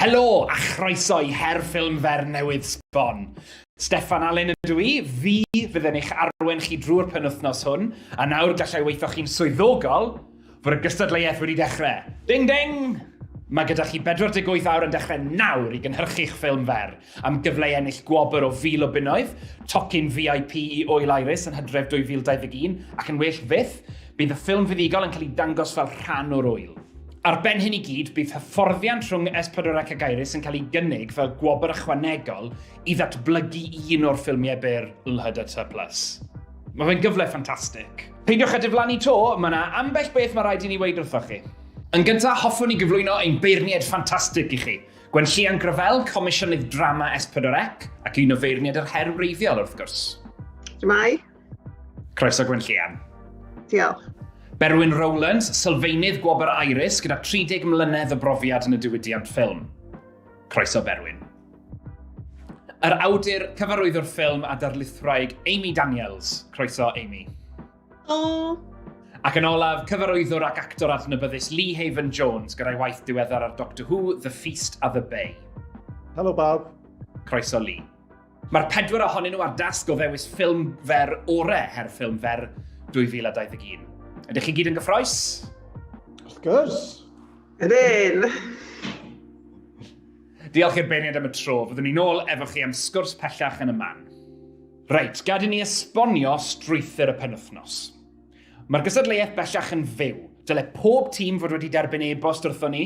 Helo a chroeso I her ffilm fer newydd sbon. Steffan Allen ydw I, fi fydd yn eich arwen chi drwy'r penwythnos hwn, a nawr gallai weithio chi'n swyddogol fod y Gystadleuaeth wedi dechrau. Ding ding! Mae gyda chi 48 awr yn dechrau nawr I gynhyrchu'ch ffilm fer, am gyfle ennill gwobr o 1000 o bunnoedd, tocyn VIP I Oil Iris yn Hydref 2021, ac yn well fyth, bydd y ffilm fuddigol yn cael ei dangos fel rhan o'r wyl. Ar ben hyn I gyd, bydd hyfforddiant rhwng S4C ac Iris yn cael ei gynnig fel gwobr ychwanegol I ddatblygu un o'r ffilmiau byr HFF2021. Mae fe'n gyfle ffantastig. Peidiwch â diflannu to, mae yna ambell beth mae rhaid I ni weid wrthoch chi. Yn gyntaf, hoffwn I gyflwyno ein beirniad ffantastig I chi. Gwen Llian Gryfel, Comisiynydd Drama S4C, ac un o feirniad yr her wreiddiol wrth gwrs. Dymai. Croeso Gwen Llian. Diolch. Berwyn Rowlands, sylfaenydd gwobr Iris gyda 30 mlynedd o brofiad yn y diwydiant ffilm. Croeso Berwyn. Yr awdur cyfarwyddwr ffilm a darlithwraig Amy Daniels. Croeso Amy. O. Ac yn olaf, cyfarwyddwr ac actor adnabyddus Lee Haven Jones gyda'i waith diweddar ar Doctor Who, The Feast of the Bay. Helo Bob. Croeso Lee. Mae'r 4 ohonyn nhw ar dasg o ddewis ffilm fer orau her ffilm fer 2021. Ydych chi gyd yn gyffroes? Wrth gwrs. Ydyn. Diolch i'r beirniad am y tro, fyddwn ni nôl efo chi am sgwrs pellach yn y man. Reit, gad I ni esbonio strwythyr y penwythnos. Mae'r gystadleuaeth bellach yn fyw. Dyle pob tîm fod wedi derbyn e-bost wrthon ni,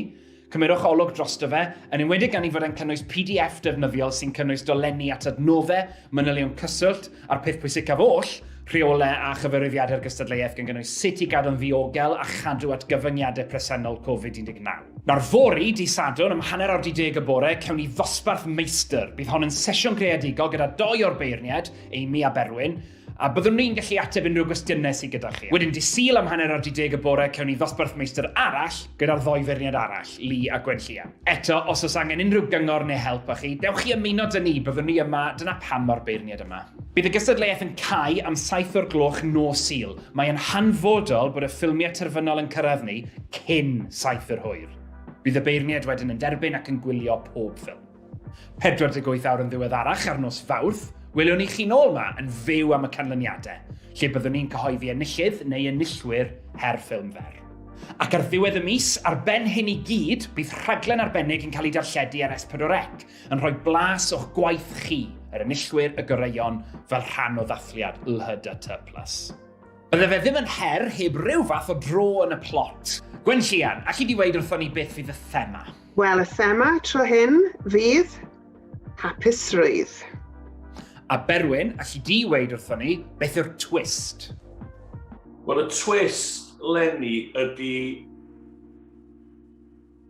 cymerwch olwg drosto fe, yn enwedig gan I fod yn cynnwys PDF defnyddiol sy'n cynnwys dolenni at adnoddau, manylion cyswllt, a'r peth pwysicaf oll, rheolau a chyfarwyddiadau'r gystadleuaeth gan gynnwys sut I gadw'n ddiogel a chadw at gyfyngiadau presennol Covid-19. Nawr fori, di Sadwrn, am hanner awr 10 y bore, cewn ni ddosbarth meistr. Bydd hon yn sesiwn greadigol gyda 2 o'r beirniad, Amy a Berwyn, a byddwn ni'n gallu ateb unrhyw gwestiynau sydd gyda chi. Wedyn, di Sul am hanner awr 10 y bore, cewn ni ddosbarth meistr arall gyda'r 2 feirniad arall, Lee a Gwen Llian. Eto, os oes angen unrhyw gyngor neu help â chi, dewch chi ymuno dyn ni, byddwn ni yma, dyna pam o'r beirniad yma. Bydd y gystadleuaeth yn cau am 7 o'r gloch nos Sul. Mae yn hanfodol bod y ffilmiau terfynol yn cyrraedd ni cyn 7 o'r hwyr. Bydd y beirniad wedyn yn derbyn ac yn gwylio pob ffilm. 48 awr yn ddiweddarach ar nos Fawrth, welwn ni chi nôl yma yn fyw am y canlyniadau, lle byddwn ni'n cyhoeddi enillydd neu enillwyr her ffilm fer. Ac ar ddiwedd y mis, ar ben hyn I gyd, bydd rhaglen arbennig yn cael ei darlledu ar S4C, yn rhoi blas o'ch gwaith chi, yr enillwyr y goreuon, fel rhan o ddathliad LHDT+. Bydde fe ddim yn her heb ryw fath o dro yn y plot. Gwen Llian, allu di weid wrthon ni beth fydd y thema? Wel, y thema tro hyn fydd hapusrwydd. A Berwyn, allu di weid wrthon ni beth yw'r twist? Wel, y twist, Lenny, ydy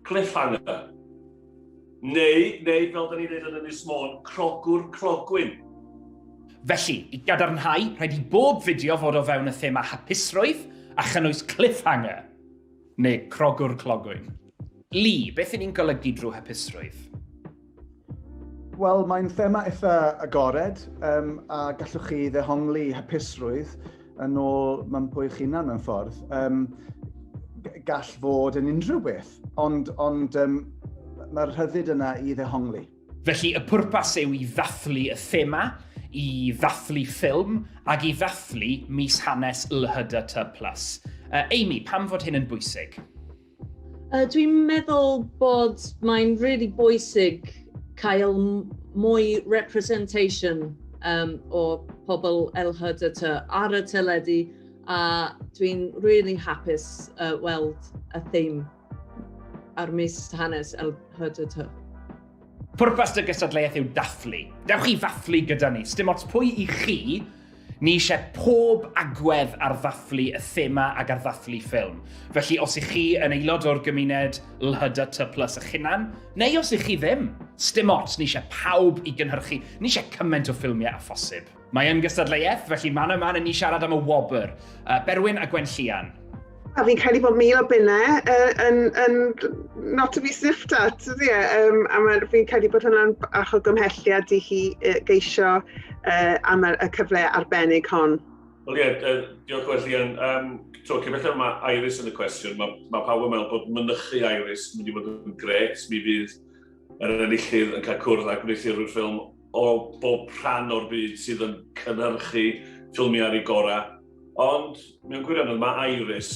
cliffhanger. Neu, fel da ni dweud yn Ynys Môn, crogwr crogwyn. Felly, I gadarnhau, rhaid I bob fideo fod o fewn y thema hapusrwydd a chynnwys cliffhanger, neu crogwr clogwyn. Lee, beth ni'n golygu drwy hapusrwydd? Wel, mae'n thema eitha agored, a gallwch chi ddehongli hapusrwydd yn ôl mewn pwy eich hunan mewn ffordd. Gall fod yn unrhyw beth, ond mae'r rhyddid yna I ddehongli. Felly, y pwrpas yw I ddathlu y thema, I ddathlu ffilm, ac I ddathlu mis hanes LHDT+. Amy, pam fod hyn yn bwysig? Dwi'n meddwl bod mae'n really bwysig cael mwy representation o pobl LHDT ar y teledu, a dwi'n really hapus weld y theme ar mis hanes LHDT. Pwrpas y gystadleuaeth yw dathlu. Dewch chi ddathlu gyda ni. Sdim ots pwy I chi, ni eisiau pob agwedd ar ddathlu y thema ac ar ddathlu ffilm. Felly os I chi yn aelod o'r gymuned LHDT+ eich hunan, neu os I chi ddim, sdim ots, ni eisiau pawb I gynhyrchu, ni eisiau cymaint o ffilmiau a phosib. Mae yn gystadleuaeth, felly man yma yn ni siarad am y wobr. Berwyn a Gwen Llian. A fi'n credu bod 1000 o bunnau yn not to be sniffed at, ydy e? A fi'n credu bod hwnna'n bach o gymhelliad I chi geisio am y cyfle arbennig hon. Wel ie, diolch Gwen Llian. Felly mae Iris yn y cwestiwn. Mae pawb yn meddwl bod mynychu Iris yn mynd I fod yn gret. Mi fydd yr enillydd yn cael cwrdd â gwneithurwyr ffilm o bob rhan o'r byd sydd yn cynhyrchu ffilmiau ar ei gorau. Ond, mewn gwirionedd, mae Iris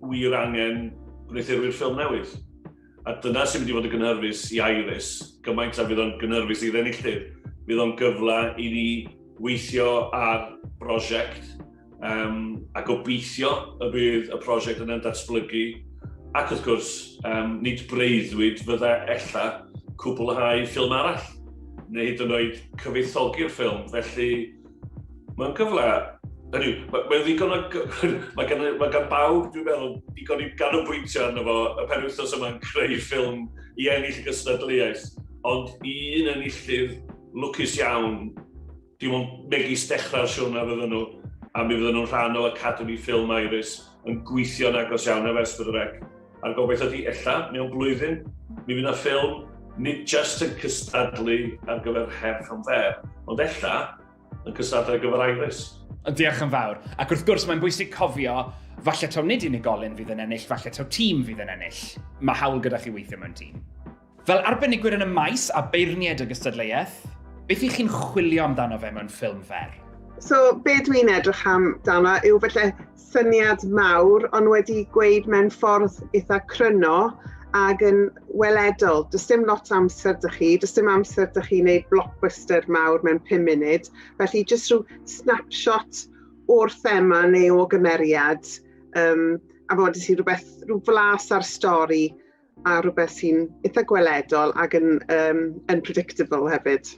wir angen gwneithurwyr ffilm newydd. A dyna sy'n mynd i fod yn gynhyrfus i Iris, gymaint a fydd o'n gynhyrfus i'r enillydd. Fydd o'n gyfle i ni weithio ar brosiect, a gobeithio y bydd y prosiect yn datblygu. Ac wrth gwrs, nid breuddwyd fydda ella cwblhau ffilm arall, neu hyd yn oed cyfeithogi'r ffilm. Felly, mae'n gyfle. Mae gan bawb, dwi'n meddwl, digon i ganolbwyntio arno fo y penwythnos yma'n creu ffilm i ennill y gystadleuaeth. Ond un enillydd lwcus iawn, dim ond megis Dechrau'r Siwrna fydden nhw, a mi fydden nhw'n rhan o Academy Film Iris yn gweithio'n agos iawn efo S4C. A'r gobeithio ydy, ella, mewn blwyddyn, mi fydd yna ffilm nid just yn cystadlu ar gyfer her ffilm fer, ond ella yn cystadlu ar gyfer Iris. Diolch yn fawr. Ac wrth gwrs, mae'n bwysig cofio, falle taw nid unigolyn fydd yn ennill, falle taw tîm fydd yn ennill. Mae hawl gyda chi weithio mewn tîm. Fel arbenigwyr yn y maes a beirniad y gystadleuaeth, beth ych chi'n chwilio amdano fe mewn ffilm fer? So, be dwi'n edrych amdano yw falle syniad mawr, ond wedi gweud mewn ffordd eitha cryno ac yn weledol. Does dim lot amser dych chi, does dim amser dych chi wneud blockbuster mawr mewn 5 munud. Felly, jyst rhyw snapshot o'r thema neu o gymeriad, a fod i rhyw flas ar stori a rhywbeth sy'n eitha gweledol ac yn unpredictable hefyd.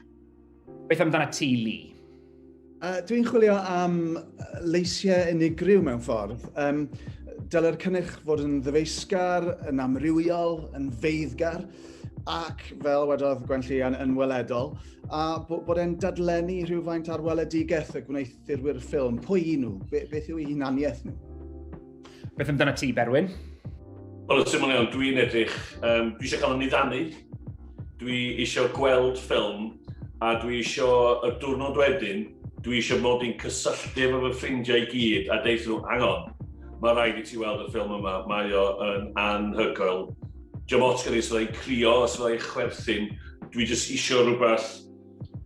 Beth amdano ti, Lee? Dwi'n chwilio am leisiau unigryw mewn ffordd. Dylai'r cynnyrch fod yn ddyfeisgar, yn amrywiol, yn feiddgar, ac fel wedodd Gwenlli yn weledol, a bod e'n dadlennu rhywfaint ar weledigaeth y gwneithurwyr ffilm. Pwy i nhw? Beth yw eu hunaniaeth nhw? Beth amdano ti, Berwyn? Wel, yn syml iawn, dwi'n edrych, dwi eisiau cael yn niddannu, dwi eisiau gweld ffilm, a dwi eisiau y diwrnod wedyn, dwi eisiau mod i'n cysylltu efo fy ffrindiau i gyd a deud nhw, angon, mae rhaid i ti weld y ffilm yma, mae o yn anhygoel. Dim ots gyda sydd ei'n crio, os fydd ei'n chwerthin, dwi jyst eisiau rhywbeth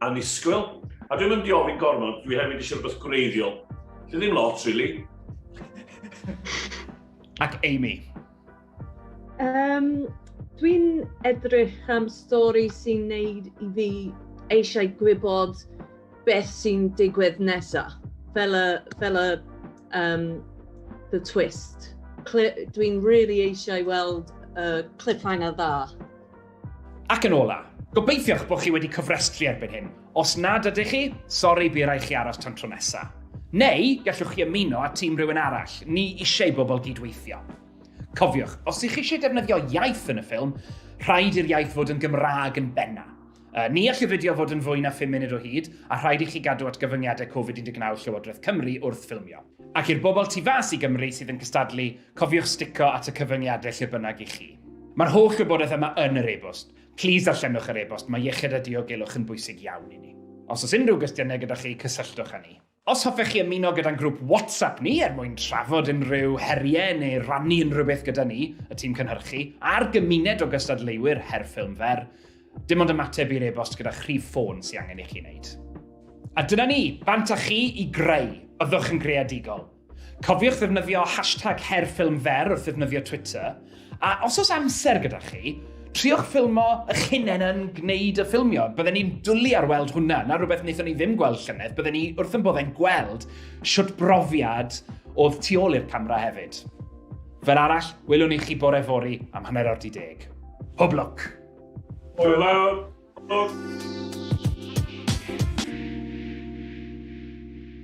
annisgwyl. A dwi'n mynd i ofyn gormod, dwi hefyd eisiau rhywbeth gwreiddiol. Dwi ddim lot, really. Ac Amy? Dwi'n edrych am stori sy'n neud i fi eisiau gwybod beth sy'n digwydd nesaf, fel y the twist. Dwi'n really eisiau weld cliffhanger dda. Ac yn ola, gobeithiwch bod chi wedi cyfrestru erbyn hyn. Os nad ydych chi, sori bu rai chi aros tan tro nesaf. Neu, gallwch chi ymuno â tîm rhywun arall, ni eisiau bobl gydweithio. Cofiwch, os ych chi eisiau defnyddio iaith yn y ffilm, rhaid i'r iaith fod yn Gymraeg yn benna. Ni all y fideo fod yn fwy na 5 munud o hyd, a rhaid i chi gadw at gyfyngiadau Covid-19 Llywodraeth Cymru wrth ffilmio. Ac i'r bobl tu fas i Gymru sydd yn cystadlu, cofiwch stico at y cyfyngiadau lle bynnag i chi. Mae'r holl wybodaeth yma yn yr e-bost. Plis darllenwch yr e-bost, mae iechyd a diogelwch yn bwysig iawn i ni. Os oes unrhyw gwestiynau gyda chi, cysylltwch â ni. Os hoffech chi ymuno gyda'n grŵp WhatsApp ni mwyn trafod unrhyw heriau neu rannu unrhyw beth gyda ni, y tîm cynhyrchu, a'r gymuned o gystadleuwyr her ffilm fer, dim ond ymateb i'r e-bost gyda chrif ffôn sy'n angen i chi wneud. A dyna ni, bant â chi i greu, byddwch yn greadigol. Cofiwch ddefnyddio #herffilmfer wrth ddefnyddio Twitter, a os oes amser gyda chi, triwch ffilmo eich hunain yn gwneud y ffilmio. Bydden ni'n dwlu ar weld hwnna, na rhywbeth wnaethon ni ddim gweld llynedd, bydden ni wrth yn boddau'n gweld siwt brofiad oedd tu ôl i'r camera hefyd. Fel arall, welwn ni chi bore fori am 9:10. Pob lwc! Hwyl fawr!